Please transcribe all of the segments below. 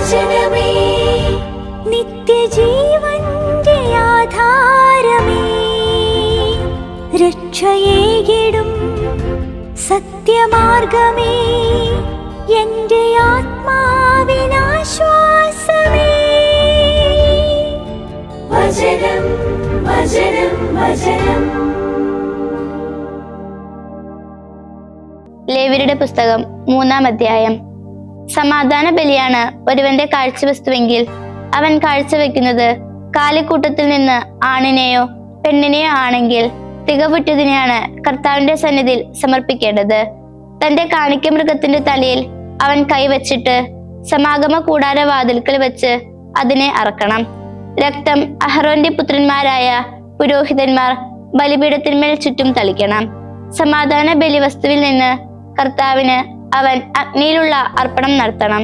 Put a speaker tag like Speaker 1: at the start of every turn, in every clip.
Speaker 1: വചനമേ നിത്യജീവന്റെ ആധാരമേ, രക്ഷയേകിടും സത്യമാർഗമേ, എന്റെ ആത്മാവിനാശ്വാസമേ. വചനം വചനം വചനം.
Speaker 2: ലേവ്യരുടെ പുസ്തകം 3-ാം അധ്യായം. സമാധാന ബലിയാണ് ഒരുവന്റെ കാഴ്ചവസ്തുവെങ്കിൽ അവൻ കാഴ്ചവെക്കുന്നത് കാലിക്കൂട്ടത്തിൽ നിന്ന് ആണിനെയോ പെണ്ണിനെയോ ആണെങ്കിൽ തികവുറ്റതിനെയാണ് കർത്താവിന്റെ സന്നിധിയിൽ സമർപ്പിക്കേണ്ടത്. തന്റെ കാണിക്ക മൃഗത്തിന്റെ തലയിൽ അവൻ കൈവച്ചിട്ട് സമാഗമ കൂടാര വാതിൽക്കൽ വെച്ച് അതിനെ അറക്കണം. രക്തം അഹറോന്റെ പുത്രന്മാരായ പുരോഹിതന്മാർ ബലിപീഠത്തിന്മേൽ ചുറ്റും തളിക്കണം. സമാധാന ബലിവസ്തുവിൽ നിന്ന് കർത്താവിന് അവൻ അഗ്നിയിലുള്ള അർപ്പണം നടത്തണം.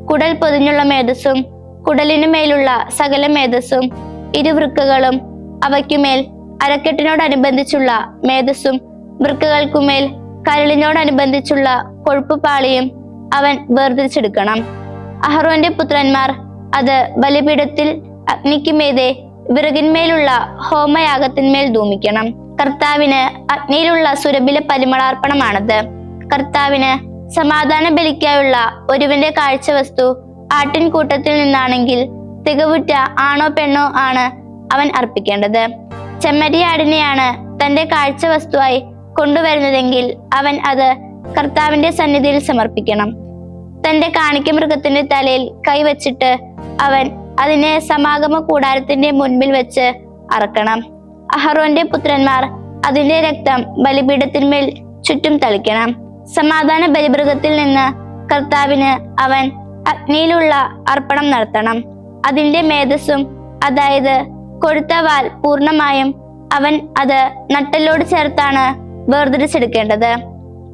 Speaker 2: കുടൽ പൊതിഞ്ഞുള്ള മേധസ്സും കുടലിനു മേലുള്ള സകല മേധസ്സും ഇരുവൃക്കകളും അവയ്ക്കുമേൽ അരക്കെട്ടിനോടനുബന്ധിച്ചുള്ള മേധസ്സും വൃക്കകൾക്കുമേൽ കരളിനോടനുബന്ധിച്ചുള്ള കൊഴുപ്പുപാളിയും അവൻ വേർതിരിച്ചെടുക്കണം. അഹറോന്റെ പുത്രന്മാർ അത് ബലിപീഠത്തിൽ അഗ്നിക്കുമേതെ വിറകിന്മേലുള്ള ഹോമയാഗത്തിന്മേൽ ധൂമിക്കണം. കർത്താവിന് അഗ്നിയിലുള്ള സുരഭില പരിമളാർപ്പണമാണത്. കർത്താവിന് സമാധാന ബലിക്കായുള്ള ഒരുവന്റെ കാഴ്ചവസ്തു ആട്ടിൻകൂട്ടത്തിൽ നിന്നാണെങ്കിൽ തികവുറ്റ ആണോ പെണ്ണോ ആണ് അവൻ അർപ്പിക്കേണ്ടത്. ചെമ്മരിയാടിനെയാണ് തന്റെ കാഴ്ചവസ്തുവായി കൊണ്ടുവരുന്നതെങ്കിൽ അവൻ അത് കർത്താവിന്റെ സന്നിധിയിൽ സമർപ്പിക്കണം. തന്റെ കാണിക്ക മൃഗത്തിന്റെ തലയിൽ കൈവച്ചിട്ട് അവൻ അതിനെ സമാഗമ കൂടാരത്തിന്റെ മുൻപിൽ വെച്ച് അറക്കണം. അഹറോന്റെ പുത്രന്മാർ അതിന്റെ രക്തം ബലിപീഠത്തിന്മേൽ ചുറ്റും തളിക്കണം. സമാധാന ബലിമൃഗത്തിൽ നിന്ന് കർത്താവിന് അവൻ അഗ്നിയിലുള്ള അർപ്പണം നടത്തണം. അതിന്റെ മേധസ്സും, അതായത് കൊഴുത്ത വാൽ പൂർണ്ണമായും അവൻ അത് നട്ടലോട് ചേർത്താണ് വേർതിരിച്ചെടുക്കേണ്ടത്.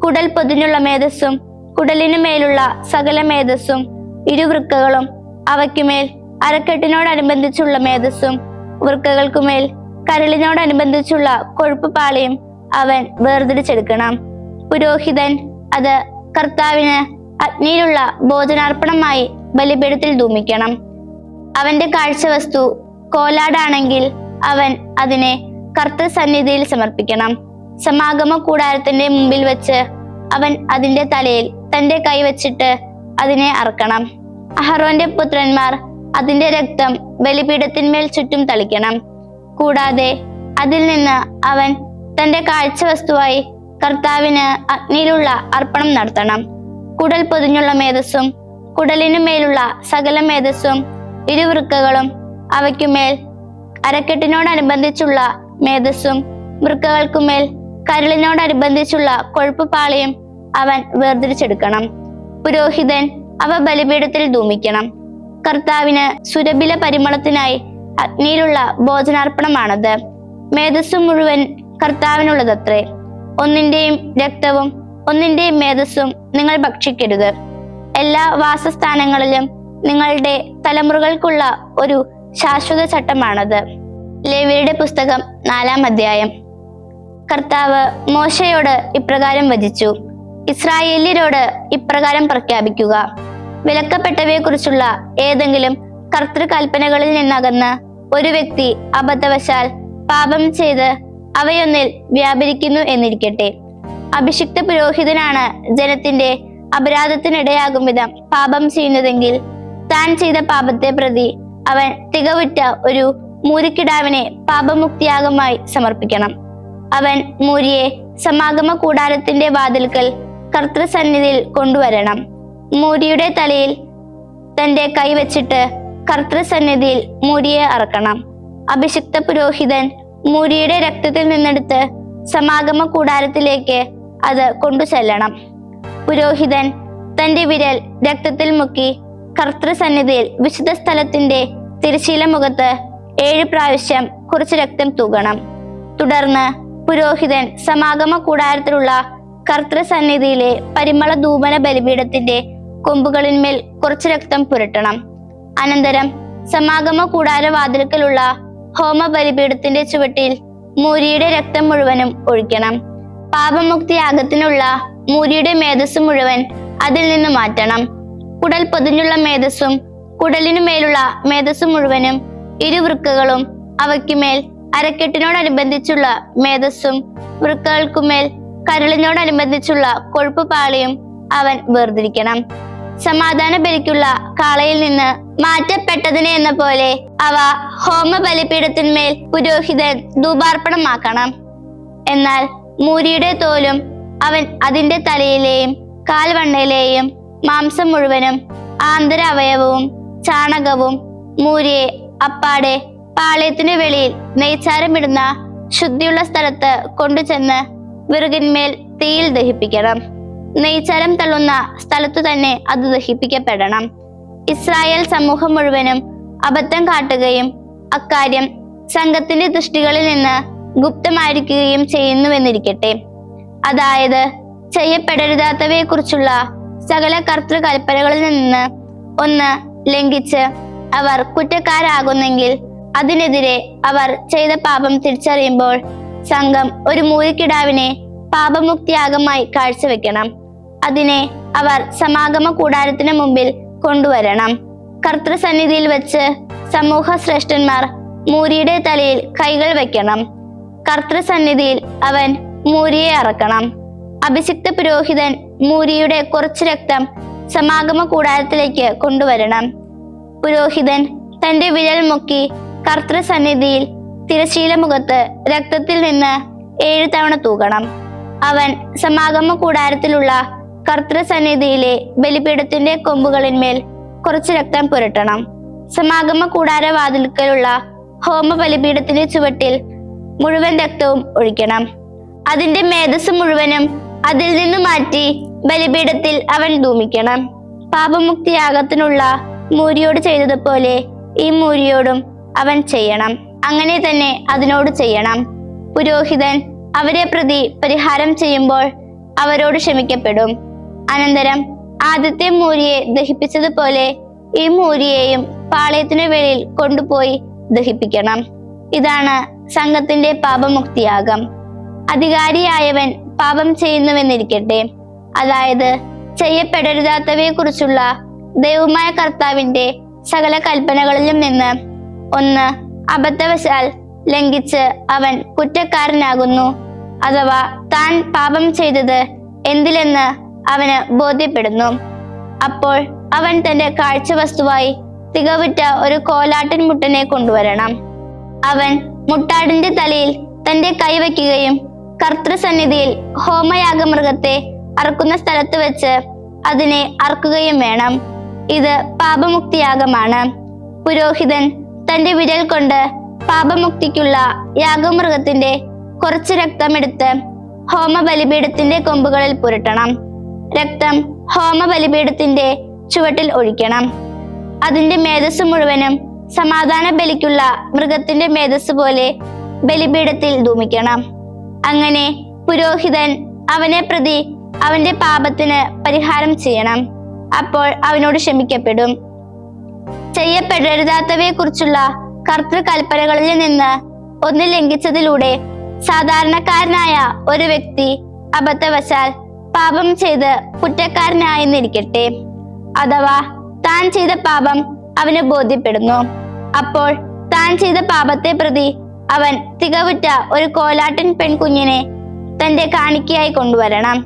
Speaker 2: കുടൽ പൊതിഞ്ഞുള്ള മേധസ്സും കുടലിനു മേലുള്ള സകല മേധസ്സും ഇരുവൃക്കകളും അവയ്ക്കുമേൽ അരക്കെട്ടിനോടനുബന്ധിച്ചുള്ള മേധസ്സും വൃക്കകൾക്കുമേൽ കരളിനോടനുബന്ധിച്ചുള്ള കൊഴുപ്പുപാളിയും അവൻ വേർതിരിച്ചെടുക്കണം. പുരോഹിതൻ അത് കർത്താവിന് അഗ്നിയിലുള്ള ഭോജനാർപ്പണമായി ബലിപീഠത്തിൽ ധൂമിക്കണം. അവന്റെ കാഴ്ചവസ്തു കോലാടാണെങ്കിൽ അവൻ അതിനെ കർത്തൃസന്നിധിയിൽ സമർപ്പിക്കണം. സമാഗമ കൂടാരത്തിന്റെ മുമ്പിൽ വെച്ച് അവൻ അതിന്റെ തലയിൽ തന്റെ കൈ വച്ചിട്ട് അതിനെ അറക്കണം. അഹറോന്റെ പുത്രന്മാർ അതിന്റെ രക്തം ബലിപീഠത്തിന്മേൽ ചുറ്റും തളിക്കണം. കൂടാതെ അതിൽ നിന്ന് അവൻ തന്റെ കാഴ്ചവസ്തുവായി കർത്താവിന് അഗ്നിയിലുള്ള അർപ്പണം നടത്തണം. കുടൽ പൊതിഞ്ഞുള്ള മേധസ്സും കുടലിനു മേലുള്ള സകല മേധസ്സും ഇരുവൃക്കകളും അവയ്ക്കുമേൽ അരക്കെട്ടിനോടനുബന്ധിച്ചുള്ള മേധസ്സും വൃക്കകൾക്കുമേൽ കരളിനോടനുബന്ധിച്ചുള്ള കൊഴുപ്പുപാളിയും അവൻ വേർതിരിച്ചെടുക്കണം. പുരോഹിതൻ അവ ബലിപീഠത്തിൽ ധൂമിക്കണം. കർത്താവിന് സുരഭില പരിമളത്തിനായി അഗ്നിയിലുള്ള ഭോജനാർപ്പണമാണത്. മേധസ്സു മുഴുവൻ കർത്താവിനുള്ളതത്രേ. ഒന്നിന്റെയും രക്തവും ഒന്നിന്റെയും മേധസ്സും നിങ്ങൾ ഭക്ഷിക്കരുത്. എല്ലാ വാസസ്ഥാനങ്ങളിലും നിങ്ങളുടെ തലമുറകൾക്കുള്ള ഒരു ശാശ്വത ചട്ടമാണത്. ലേവ്യരുടെ പുസ്തകം 4-ാം അധ്യായം. കർത്താവ് മോശയോട് ഇപ്രകാരം വചിച്ചു: ഇസ്രായേല്യരോട് ഇപ്രകാരം പ്രഖ്യാപിക്കുക: വിലക്കപ്പെട്ടവയെ കുറിച്ചുള്ള ഏതെങ്കിലും കർത്തൃകൽപ്പനകളിൽ നിന്നകന്ന് ഒരു വ്യക്തി അബദ്ധവശാൽ പാപം ചെയ്ത് അവയൊന്നിൽ വ്യാപരിക്കുന്നു എന്നിരിക്കട്ടെ. അഭിഷിക്ത പുരോഹിതനാണ് ജനത്തിന്റെ അപരാധത്തിനിടയാകും വിധം പാപം ചെയ്യുന്നതെങ്കിൽ താൻ ചെയ്ത പാപത്തെ പ്രതി അവൻ തികവുറ്റ ഒരു മൂരിക്കിടാവിനെ പാപമുക്തിയാഗമായി സമർപ്പിക്കണം. അവൻ മൂരിയെ സമാഗമ കൂടാരത്തിന്റെ വാതിൽക്കൽ കർത്തൃസന്നിധിയിൽ കൊണ്ടുവരണം. മൂരിയുടെ തലയിൽ തന്റെ കൈ വച്ചിട്ട് കർത്തൃസന്നിധിയിൽ മൂരിയെ അറക്കണം. അഭിഷിക്ത പുരോഹിതൻ മൂരിയുടെ രക്തത്തിൽ നിന്നെടുത്ത് സമാഗമ കൂടാരത്തിലേക്ക് അത് കൊണ്ടുചെല്ലണം. പുരോഹിതൻ തന്റെ വിരൽ രക്തത്തിൽ മുക്കി കർത്തൃസന്നിധിയിൽ വിശുദ്ധ സ്ഥലത്തിന്റെ തിരശ്ശീല മുഖത്ത് 7 പ്രാവശ്യം കുറച്ച് രക്തം തൂകണം. തുടർന്ന് പുരോഹിതൻ സമാഗമ കൂടാരത്തിലുള്ള കർത്തൃസന്നിധിയിലെ പരിമള ധൂപന ബലിപീഠത്തിന്റെ കൊമ്പുകളിന്മേൽ കുറച്ച് രക്തം പുരട്ടണം. അനന്തരം സമാഗമ കൂടാര വാതിൽക്കലുള്ള ഹോമ ബലിപീഠത്തിന്റെ ചുവട്ടിൽ മൂരിയുടെ രക്തം മുഴുവനും ഒഴിക്കണം. പാപമുക്തിയാഗത്തിനുള്ള മൂരിയുടെ മേധസ് മുഴുവൻ അതിൽ നിന്ന് മാറ്റണം. കുടൽ പൊതിഞ്ഞുള്ള മേധസ്സും കുടലിനുമേലുള്ള മേധസ് മുഴുവനും, ഇരുവൃക്കകളും അവയ്ക്കുമേൽ അരക്കെട്ടിനോടനുബന്ധിച്ചുള്ള മേധസ്സും, വൃക്കകൾക്കുമേൽ കരളിനോടനുബന്ധിച്ചുള്ള കൊഴുപ്പ് പാളിയും അവൻ വേർതിരിക്കണം. സമാധാന ബലിക്കുള്ള കാളയിൽ നിന്ന് മാറ്റപ്പെട്ടതിനെ എന്ന പോലെ അവ ഹോമ ബലിപീഠത്തിന്മേൽ പുരോഹിതൻ ധൂപാർപ്പണമാക്കണം. എന്നാൽ മൂരിയുടെ തോലും അവൻ അതിന്റെ തലയിലെയും കാൽവണ്ണയിലെയും മാംസം മുഴുവനും, ആന്തര അവയവവും ചാണകവും മൂരിയെ അപ്പാടെ പാളയത്തിനു വെളിയിൽ നെയ്ച്ചാരമിടുന്ന ശുദ്ധിയുള്ള സ്ഥലത്ത് കൊണ്ടുചെന്ന് വിറകിന്മേൽ തീയിൽ ദഹിപ്പിക്കണം. നെയ്ച്ചാരം തള്ളുന്ന സ്ഥലത്തു തന്നെ അത് ദഹിപ്പിക്കപ്പെടണം. ഇസ്രായേൽ സമൂഹം മുഴുവനും അബദ്ധം കാട്ടുകയും അക്കാര്യം സംഘത്തിന്റെ ദൃഷ്ടികളിൽ നിന്ന് ഗുപ്തമായിരിക്കുകയും ചെയ്യുന്നുവെന്നിരിക്കട്ടെ. അതായത്, ചെയ്യപ്പെടരുതാത്തവയെ കുറിച്ചുള്ള സകല കർത്തൃകൽപ്പനകളിൽ നിന്ന് ഒന്ന് ലംഘിച്ച് അവർ കുറ്റക്കാരാകുന്നെങ്കിൽ അതിനെതിരെ അവർ ചെയ്ത പാപം തിരിച്ചറിയുമ്പോൾ സംഘം ഒരു മൂരിക്കിടാവിനെ പാപമുക്തിയാഗമായി കാഴ്ചവെക്കണം. അതിനെ അവർ സമാഗമ കൂടാരത്തിന് മുമ്പിൽ കൊണ്ടുവരണം. കർത്തൃസന്നിധിയിൽ വെച്ച് സമൂഹ ശ്രേഷ്ഠന്മാർ മൂരിയുടെ തലയിൽ കൈകൾ വെക്കണം. കർത്തൃസന്നിധിയിൽ അവൻ മൂരിയെ അറക്കണം. അഭിഷിക്ത പുരോഹിതൻ മൂരിയുടെ കുറച്ച് രക്തം സമാഗമ കൂടാരത്തിലേക്ക് കൊണ്ടുവരണം. പുരോഹിതൻ തന്റെ വിരൽ മുക്കി കർത്തൃസന്നിധിയിൽ തിരശീല മുഖത്ത് രക്തത്തിൽ നിന്ന് 7 തവണ തൂകണം. അവൻ സമാഗമ കൂടാരത്തിലുള്ള കർത്തൃസന്നിധിയിലെ ബലിപീഠത്തിന്റെ കൊമ്പുകളിന്മേൽ കുറച്ച് രക്തം പുരട്ടണം. സമാഗമ കൂടാര വാതിൽക്കലുള്ള ഹോമ ബലിപീഠത്തിന്റെ ചുവട്ടിൽ മുഴുവൻ രക്തവും ഒഴിക്കണം. അതിന്റെ മേധസ് മുഴുവനും അതിൽ നിന്ന് മാറ്റി ബലിപീഠത്തിൽ അവൻ ധൂമിക്കണം. പാപമുക്തിയാഗത്തിനുള്ള മൂരിയോട് ചെയ്തതുപോലെ ഈ മൂരിയോടും അവൻ ചെയ്യണം. അങ്ങനെ തന്നെ അതിനോട് ചെയ്യണം. പുരോഹിതൻ അവരെ പ്രതി പരിഹാരം ചെയ്യുമ്പോൾ അവരോട് ക്ഷമിക്കപ്പെടും. അനന്തരം ആദ്യത്തെ മൂരിയെ ദഹിപ്പിച്ചതുപോലെ ഈ മൂരിയെയും പാളയത്തിനു വെളിയിൽ കൊണ്ടുപോയി ദഹിപ്പിക്കണം. ഇതാണ് സംഘത്തിന്റെ പാപമുക്തിയാഗം. അധികാരിയായവൻ പാപം ചെയ്യുന്നുവെന്നിരിക്കട്ടെ, അതായത് ചെയ്യപ്പെടരുതാത്തവയെ കുറിച്ചുള്ള ദൈവമായ കർത്താവിന്റെ സകല കൽപ്പനകളിലും നിന്ന് ഒന്ന് അബദ്ധവശാൽ ലംഘിച്ച് അവൻ കുറ്റക്കാരനാകുന്നു, അഥവാ താൻ പാപം ചെയ്തത് എന്തിലെന്ന് അവന് ബോധ്യപ്പെടുന്നു. അപ്പോൾ അവൻ തന്റെ കാഴ്ചവസ്തുവായി തികവുറ്റ ഒരു കോലാട്ടിൻ മുട്ടനെ കൊണ്ടുവരണം. അവൻ മുട്ടാടിന്റെ തലയിൽ തന്റെ കൈവയ്ക്കുകയും കർത്തൃസന്നിധിയിൽ ഹോമയാഗമൃഗത്തെ അറുക്കുന്ന സ്ഥലത്ത് വെച്ച് അതിനെ അറുക്കുകയും വേണം. ഇത് പാപമുക്തിയാഗമാണ്. പുരോഹിതൻ തന്റെ വിരൽ കൊണ്ട് പാപമുക്തിക്കുള്ള യാഗമൃഗത്തിന്റെ കുറച്ച് രക്തമെടുത്ത് ഹോമ ബലിപീഠത്തിന്റെ കൊമ്പുകളിൽ പുരട്ടണം. രക്തം ഹോമ ബലിപീഠത്തിന്റെ ചുവട്ടിൽ ഒഴിക്കണം. അതിന്റെ മേധസ് മുഴുവനും സമാധാന ബലിക്കുള്ള മൃഗത്തിന്റെ മേധസ് പോലെ ബലിപീഠത്തിൽ ധൂമിക്കണം. അങ്ങനെ പുരോഹിതൻ അവനെ പ്രതി അവന്റെ പാപത്തിന് പരിഹാരം ചെയ്യണം. അപ്പോൾ അവനോട് ക്ഷമിക്കപ്പെടും. ചെയ്യപ്പെടരുതാത്തവയെ കുറിച്ചുള്ള കർത്തൃകൽപ്പനകളിൽ നിന്ന് ഒന്ന് ലംഘിച്ചതിലൂടെ സാധാരണക്കാരനായ ഒരു വ്യക്തി അബദ്ധവശാൽ പാപം ചെയ്ത് കുറ്റക്കാരനായെന്നിരിക്കട്ടെ, അഥവാ താൻ ചെയ്ത പാപം അവന് ബോധ്യപ്പെടുന്നു. അപ്പോൾ താൻ ചെയ്ത പാപത്തെ പ്രതി അവൻ തികവുറ്റ ഒരു കോലാട്ടിൻ പെൺകുഞ്ഞിനെ തന്റെ കാണിക്കയായി കൊണ്ടുവരണം.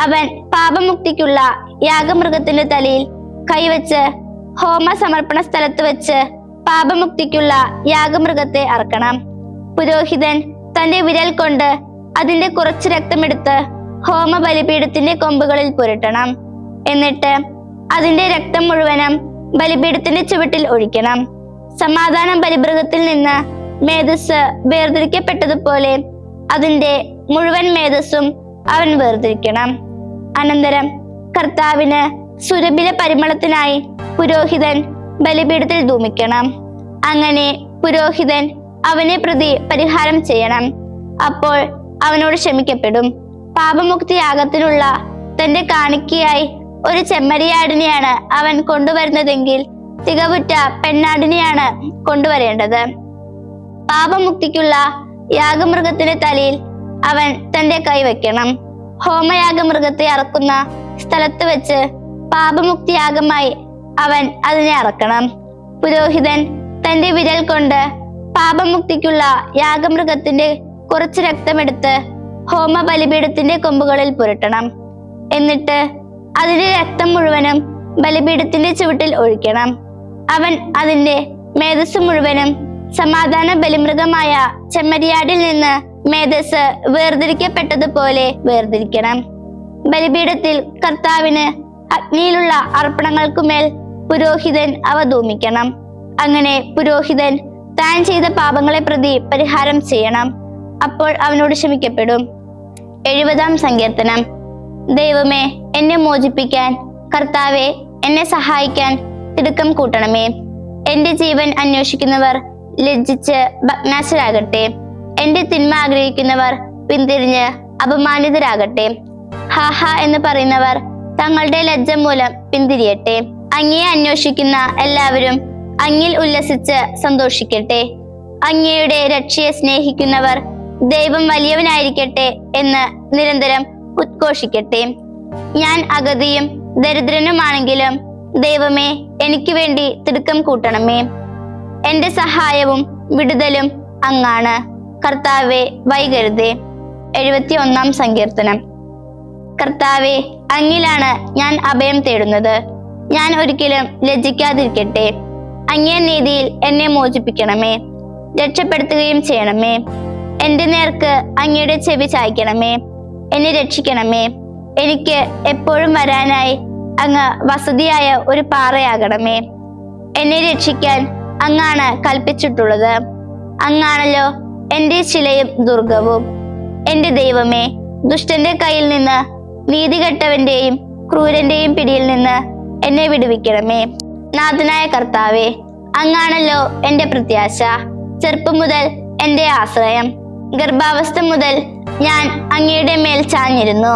Speaker 2: അവൻ പാപമുക്തിക്കുള്ള യാഗമൃഗത്തിന്റെ തലയിൽ കൈവച്ച് ഹോമ സമർപ്പണ സ്ഥലത്ത് വെച്ച് പാപമുക്തിക്കുള്ള യാഗമൃഗത്തെ അറക്കണം. പുരോഹിതൻ തന്റെ വിരൽ കൊണ്ട് അതിന്റെ കുറച്ച് രക്തമെടുത്ത് ഹോമ ബലിപീഠത്തിന്റെ കൊമ്പുകളിൽ പുരട്ടണം. എന്നിട്ട് അതിന്റെ രക്തം മുഴുവനും ബലിപീഠത്തിന്റെ ചുവട്ടിൽ ഒഴിക്കണം. സമാധാന ബലിമൃഗത്തിൽ നിന്ന് മേധസ് വേർതിരിക്കപ്പെട്ടതുപോലെ അതിന്റെ മുഴുവൻ മേധസ്സും അവൻ വേർതിരിക്കണം. അനന്തരം കർത്താവിന് സുരഭില പരിമളത്തിനായി പുരോഹിതൻ ബലിപീഠത്തിൽ ധൂമിക്കണം. അങ്ങനെ പുരോഹിതൻ അവനെ പ്രതി പരിഹാരം ചെയ്യണം. അപ്പോൾ അവനോട് ക്ഷമിക്കപ്പെടും. പാപമുക്തിയാഗത്തിനുള്ള തന്റെ കാണിക്കയായി ഒരു ചെമ്മരിയാടിനെയാണ് അവൻ കൊണ്ടുവരുന്നതെങ്കിൽ തികവുറ്റ പെണ്ണാടിനെയാണ് കൊണ്ടുവരേണ്ടത്. പാപമുക്തിക്കുള്ള യാഗമൃഗത്തിന്റെ തലയിൽ അവൻ തന്റെ കൈ വെക്കണം. ഹോമയാഗമൃഗത്തെ അറക്കുന്ന സ്ഥലത്ത് വെച്ച് പാപമുക്തിയാഗമായി അവൻ അതിനെ അറക്കണം. പുരോഹിതൻ തന്റെ വിരൽ കൊണ്ട് പാപമുക്തിക്കുള്ള യാഗമൃഗത്തിന്റെ കുറച്ച് രക്തമെടുത്ത് ഹോമ ബലിപീഠത്തിന്റെ കൊമ്പുകളിൽ പുരട്ടണം. എന്നിട്ട് അതിന്റെ രക്തം മുഴുവനും ബലിപീഠത്തിന്റെ ചുവട്ടിൽ ഒഴിക്കണം. അവൻ അതിന്റെ മേധസ് മുഴുവനും സമാധാന ബലിമൃഗമായ ചെമ്മരിയാടിൽ നിന്ന് മേധസ് വേർതിരിക്കപ്പെട്ടതുപോലെ വേർതിരിക്കണം. ബലിപീഠത്തിൽ കർത്താവിന് അഗ്നിയിലുള്ള അർപ്പണങ്ങൾക്കുമേൽ പുരോഹിതൻ അവ ധൂമിക്കണം. അങ്ങനെ പുരോഹിതൻ താൻ ചെയ്ത പാപങ്ങളെ പ്രതി പരിഹാരം ചെയ്യണം. അപ്പോൾ അവനോട് ക്ഷമിക്കപ്പെടും. 70-ാം സങ്കീർത്തനം. ദൈവമേ, എന്നെ മോചിപ്പിക്കാൻ, കർത്താവെ, എന്നെ സഹായിക്കാൻ തിടുക്കം കൂട്ടണമേ. എന്റെ ജീവൻ അന്വേഷിക്കുന്നവർ ലജ്ജിച്ച് ഭഗ്നാശരാകട്ടെ. എന്റെ തിന്മ ആഗ്രഹിക്കുന്നവർ പിന്തിരിഞ്ഞ് അപമാനിതരാകട്ടെ. ഹാഹ എന്ന് പറയുന്നവർ തങ്ങളുടെ ലജ്ജ മൂലം പിന്തിരിയട്ടെ. അങ്ങയെ അന്വേഷിക്കുന്ന എല്ലാവരും അങ്ങിൽ ഉല്ലസിച്ച് സന്തോഷിക്കട്ടെ. അങ്ങയുടെ രക്ഷയെ സ്നേഹിക്കുന്നവർ ദൈവം വലിയവനായിരിക്കട്ടെ എന്ന് നിരന്തരം ഉദ്ഘോഷിക്കട്ടെ. ഞാൻ അഗതിയും ദരിദ്രനുമാണെങ്കിലും ദൈവമേ, എനിക്ക് വേണ്ടി തിടുക്കം കൂട്ടണമേ. എന്റെ സഹായവും വിടുതലും അങ്ങാണ്. കർത്താവെ, വൈകരുതേ. 71-ാം സങ്കീർത്തനം. കർത്താവെ, അങ്ങിലാണ് ഞാൻ അഭയം തേടുന്നത്. ഞാൻ ഒരിക്കലും ലജ്ജിക്കാതിരിക്കട്ടെ. അങ്ങേ നീതിയിൽ എന്നെ മോചിപ്പിക്കണമേ, രക്ഷപ്പെടുത്തുകയും ചെയ്യണമേ. എന്റെ നേർക്ക് അങ്ങയുടെ ചെവി ചായ്ക്കണമേ, എന്നെ രക്ഷിക്കണമേ. എനിക്ക് എപ്പോഴും വരാനായി അങ്ങ് വസതിയായ ഒരു പാറയാകണമേ. എന്നെ രക്ഷിക്കാൻ അങ്ങാണ് കൽപ്പിച്ചിട്ടുള്ളത്. അങ്ങാണല്ലോ എന്റെ ശിലയും ദുർഗവും. എന്റെ ദൈവമേ, ദുഷ്ടന്റെ കയ്യിൽ നിന്ന്, നീതികെട്ടവന്റെയും ക്രൂരന്റെയും പിടിയിൽ നിന്ന് എന്നെ വിടുവിക്കണമേ. നാഥനായ കർത്താവെ, അങ്ങാണല്ലോ എന്റെ പ്രത്യാശ, ചെറുപ്പം മുതൽ എന്റെ ആശ്രയം. ഗർഭാവസ്ഥ മുതൽ ഞാൻ അങ്ങയുടെ മേൽ ചാഞ്ഞിരുന്നു.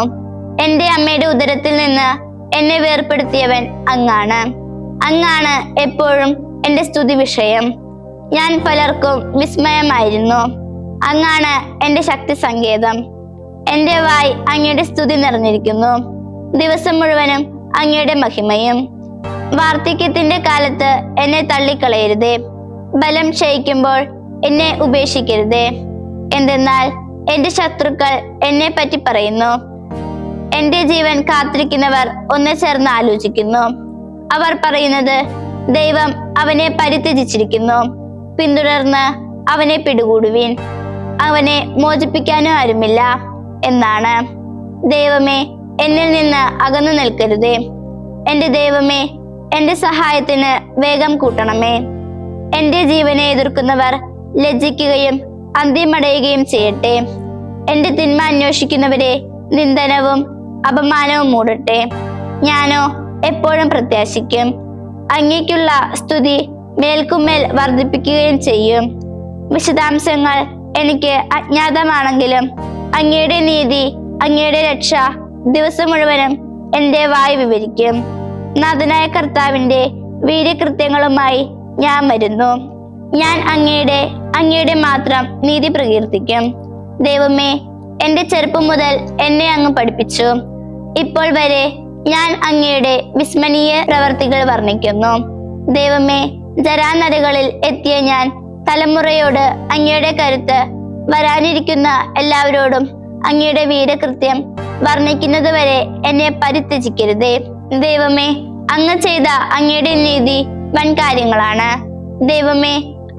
Speaker 2: എന്റെ അമ്മയുടെ ഉദരത്തിൽ നിന്ന് എന്നെ വേർപ്പെടുത്തിയവൻ അങ്ങാണ്. അങ്ങാണ് എപ്പോഴും എന്റെ സ്തുതി വിഷയം. ഞാൻ പലർക്കും വിസ്മയമായിരുന്നു. അങ്ങാണ് എന്റെ ശക്തി സങ്കേതം. എന്റെ വായ് അങ്ങയുടെ സ്തുതി നിറഞ്ഞിരിക്കുന്നു. ദിവസം മുഴുവനും അങ്ങയുടെ മഹിമയും. വാർദ്ധക്യത്തിന്റെ കാലത്ത് എന്നെ തള്ളിക്കളയരുതേ. ബലം ക്ഷയിക്കുമ്പോൾ എന്നെ ഉപേക്ഷിക്കരുതേ. എന്തെന്നാൽ എന്റെ ശത്രുക്കൾ എന്നെ പറ്റി പറയുന്നു. എന്റെ ജീവൻ കാത്തിരിക്കുന്നവർ ഒന്ന് ചേർന്ന് ആലോചിക്കുന്നു. അവർ പറയുന്നത്, ദൈവം അവനെ പരിത്യജിച്ചിരിക്കുന്നു. പിന്തുടർന്ന് അവനെ പിടികൂടുവീൻ, അവനെ മോചിപ്പിക്കാനും ആരുമില്ല എന്നാണ്. ദൈവമേ, എന്നിൽ നിന്ന് അകന്നു നിൽക്കരുതേ. എന്റെ ദൈവമേ, എന്റെ സഹായത്തിന് വേഗം കൂട്ടണമേ. എന്റെ ജീവനെ എതിർക്കുന്നവർ ലജ്ജിക്കുകയും അന്ത്യമടയുകയും ചെയ്യട്ടെ. എന്റെ തിന്മ അന്വേഷിക്കുന്നവരെ നിന്ദനവും അപമാനവും മൂടട്ടെ. ഞാനോ എപ്പോഴും പ്രത്യാശിക്കും. അങ്ങേക്കുള്ള സ്തുതി മേൽക്കുമേൽ വർദ്ധിപ്പിക്കുകയും ചെയ്യും. വിശദാംശങ്ങൾ എനിക്ക് അജ്ഞാതമാണെങ്കിലും അങ്ങയുടെ നീതി, അങ്ങയുടെ രക്ഷ ദിവസം മുഴുവനും എന്റെ വായ് വിവരിക്കും. നാഥനായ കർത്താവിന്റെ വീര്യകൃത്യങ്ങളുമായി ഞാൻ വരുന്നു. ഞാൻ അങ്ങയുടെ മാത്രം നീതി പ്രകീർത്തിക്കും. ദൈവമേ, എന്റെ ചെറുപ്പം മുതൽ എന്നെ അങ്ങ് പഠിപ്പിച്ചു. ഇപ്പോൾ വരെ ഞാൻ അങ്ങയുടെ വിസ്മരണീയ പ്രവർത്തികൾ വർണ്ണിക്കുന്നു. ദൈവമേ, ജരാനരകളിൽ എത്തിയ ഞാൻ തലമുറയോട് അങ്ങയുടെ കരുത്ത്, വരാനിരിക്കുന്ന എല്ലാവരോടും അങ്ങയുടെ വീരകൃത്യം വർണ്ണിക്കുന്നതുവരെ എന്നെ പരിത്യജിക്കരുതേ. ദൈവമേ, അങ്ങ് ചെയ്ത അങ്ങയുടെ നീതി വൻ കാര്യങ്ങളാണ്. ദൈവമേ,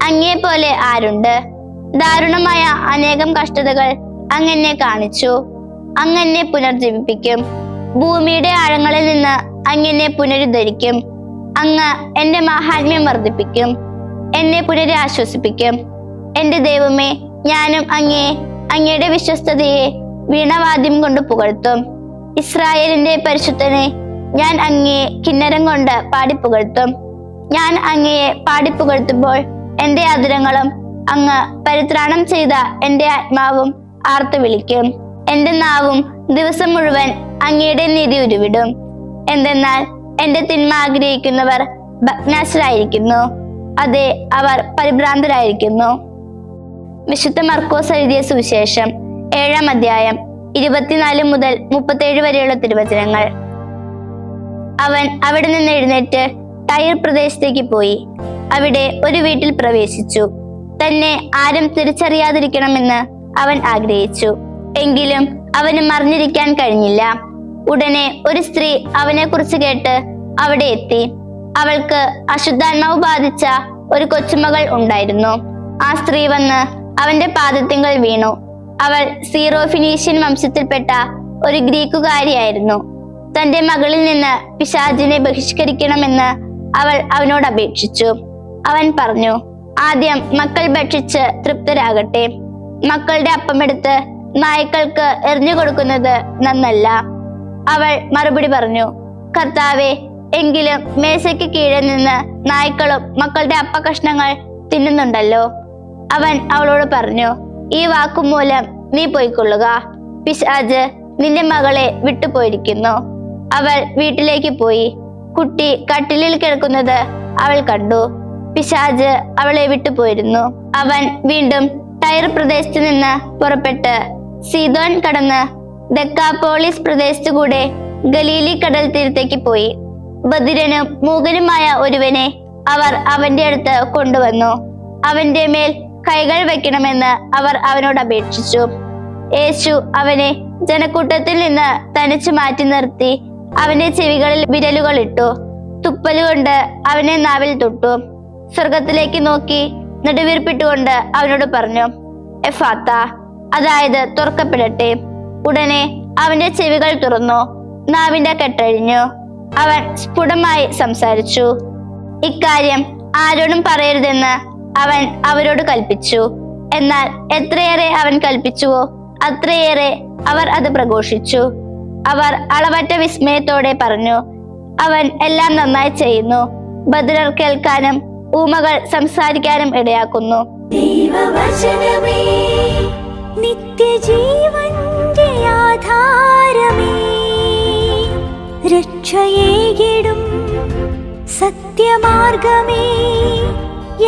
Speaker 2: അങ്ങയെ പോലെ ആരുണ്ട്? ദാരുണമായ അനേകം കഷ്ടതകൾ അങ്ങെന്നെ കാണിച്ചു. അങ്ങെന്നെ പുനർജീവിപ്പിക്കും. ഭൂമിയുടെ ആഴങ്ങളിൽ നിന്ന് അങ്ങെന്നെ പുനരുദ്ധരിക്കും. അങ്ങ് എന്റെ മാഹാത്മ്യം വർദ്ധിപ്പിക്കും, എന്നെ പുനരാശ്വസിപ്പിക്കും. എന്റെ ദൈവമേ, ഞാനും അങ്ങയുടെ വിശ്വസ്തതയെ വീണവാദ്യം കൊണ്ട് പുകഴ്ത്തും. ഇസ്രായേലിന്റെ പരിശുദ്ധനെ ഞാൻ അങ്ങയെ കിന്നരം കൊണ്ട് പാടിപ്പുകഴ്ത്തും. ഞാൻ അങ്ങയെ പാടിപ്പുകഴ്ത്തുമ്പോൾ എന്റെ അധരങ്ങളും അങ്ങ് പരിത്രാണം ചെയ്ത എന്റെ ആത്മാവും ആർത്തു വിളിക്കും. എന്റെ നാവും ദിവസം മുഴുവൻ അങ്ങയുടെ നീതി ഉരുവിടും. എന്തെന്നാൽ എന്റെ തിന്മ ആഗ്രഹിക്കുന്നവർ ഭഗ്നാശരായിരിക്കുന്നു. അതെ, അവർ പരിഭ്രാന്തരായിരിക്കുന്നു. വിശുദ്ധ മർക്കോസ് എഴുതിയ സുവിശേഷം 7-ാം അധ്യായം 24 മുതൽ 37 വരെയുള്ള തിരുവചനങ്ങൾ. അവൻ അവിടെ നിന്ന് എഴുന്നേറ്റ് ടൈർ പ്രദേശത്തേക്ക് പോയി. അവിടെ ഒരു വീട്ടിൽ പ്രവേശിച്ചു. തന്നെ ആരും തിരിച്ചറിയാതിരിക്കണമെന്ന് അവൻ ആഗ്രഹിച്ചു. എങ്കിലും അവന് മറിഞ്ഞിരിക്കാൻ കഴിഞ്ഞില്ല. ഉടനെ ഒരു സ്ത്രീ അവനെ കുറിച്ച് കേട്ട് അവിടെ എത്തി. അവൾക്ക് അശുദ്ധാത്മാവ് ബാധിച്ച ഒരു കൊച്ചുമകൾ ഉണ്ടായിരുന്നു. ആ സ്ത്രീ വന്ന് അവന്റെ പാദത്തിങ്കൽ വീണു. അവൾ സീറോഫിനീഷ്യൻ വംശത്തിൽപ്പെട്ട ഒരു ഗ്രീക്കുകാരിയായിരുന്നു. തന്റെ മകളിൽ നിന്ന് പിശാചിനെ ബഹിഷ്കരിക്കണമെന്ന് അവൾ അവനോട് അപേക്ഷിച്ചു. അവൻ പറഞ്ഞു, ആദ്യം മക്കൾ ഭക്ഷിച്ച് തൃപ്തരാകട്ടെ. മക്കളുടെ അപ്പമെടുത്ത് നായ്ക്കൾക്ക് എറിഞ്ഞു കൊടുക്കുന്നത് നന്നല്ല. അവൾ മറുപടി പറഞ്ഞു, കർത്താവേ, എങ്കിലും മേശയ്ക്ക് കീഴെ നിന്ന് നായ്ക്കളും മക്കളുടെ അപ്പകഷ്ണങ്ങൾ തിന്നുന്നുണ്ടല്ലോ. അവൻ അവളോട് പറഞ്ഞു, ഈ വാക്കുമൂലം നീ പോയിക്കൊള്ളുക. പിശാച് നിന്റെ മകളെ വിട്ടുപോയിരിക്കുന്നു. അവൾ വീട്ടിലേക്ക് പോയി. കുട്ടി കട്ടിലിൽ കിടക്കുന്നത് അവൾ കണ്ടു. പിശാച് അവളെ വിട്ടുപോയിരുന്നു. അവൻ വീണ്ടും ടൈർ പ്രദേശത്ത് നിന്ന് പുറപ്പെട്ട് സീദോൻ കടന്ന് ദെക്കാപോളിസ് പ്രദേശത്തുകൂടെ ഗലീലി കടൽ തീരത്തേക്ക് പോയി. ബധിരനും മൂകനുമായ ഒരുവനെ അവർ അവന്റെ അടുത്ത് കൊണ്ടുവന്നു. അവന്റെ മേൽ കൈകൾ വെക്കണമെന്ന് അവർ അവനോട് അപേക്ഷിച്ചു. യേശു അവനെ ജനക്കൂട്ടത്തിൽ നിന്ന് തനിച്ചു മാറ്റി നിർത്തി അവന്റെ ചെവികളിൽ വിരലുകൾ ഇട്ടു. തുപ്പലുകൊണ്ട് അവനെ നാവിൽ തൊട്ടു. സ്വർഗത്തിലേക്ക് നോക്കി നെടുവീർപ്പിട്ടുകൊണ്ട് അവനോട് പറഞ്ഞു, എഫാത്ത, അതായത് തുറക്കപ്പെടട്ടെ. ഉടനെ അവന്റെ ചെവികൾ തുറന്നു, നാവിന്റെ കെട്ടഴിഞ്ഞു. അവൻ സ്ഫുടമായി സംസാരിച്ചു. ഇക്കാര്യം ആരോടും പറയരുതെന്ന് അവൻ അവരോട് കൽപ്പിച്ചു. എന്നാൽ എത്രയേറെ അവൻ കൽപ്പിച്ചുവോ അത്രയേറെ അവർ അത് പ്രഘോഷിച്ചു. അവർ അളവറ്റ വിസ്മയത്തോടെ പറഞ്ഞു, അവൻ എല്ലാം നന്നായി ചെയ്യുന്നു. ബധിരർ കേൾക്കാനും ഊമകൾ സംസാരിക്കാനും ഇടയാക്കുന്നു.
Speaker 1: ദൈവവചനമേ, നിത്യജീവന്റെ ആധാരമേ, രക്ഷയേകിടും സത്യമാർഗമേ,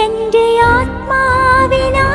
Speaker 1: എന്റെ ആത്മാവിനാശ്വാസം.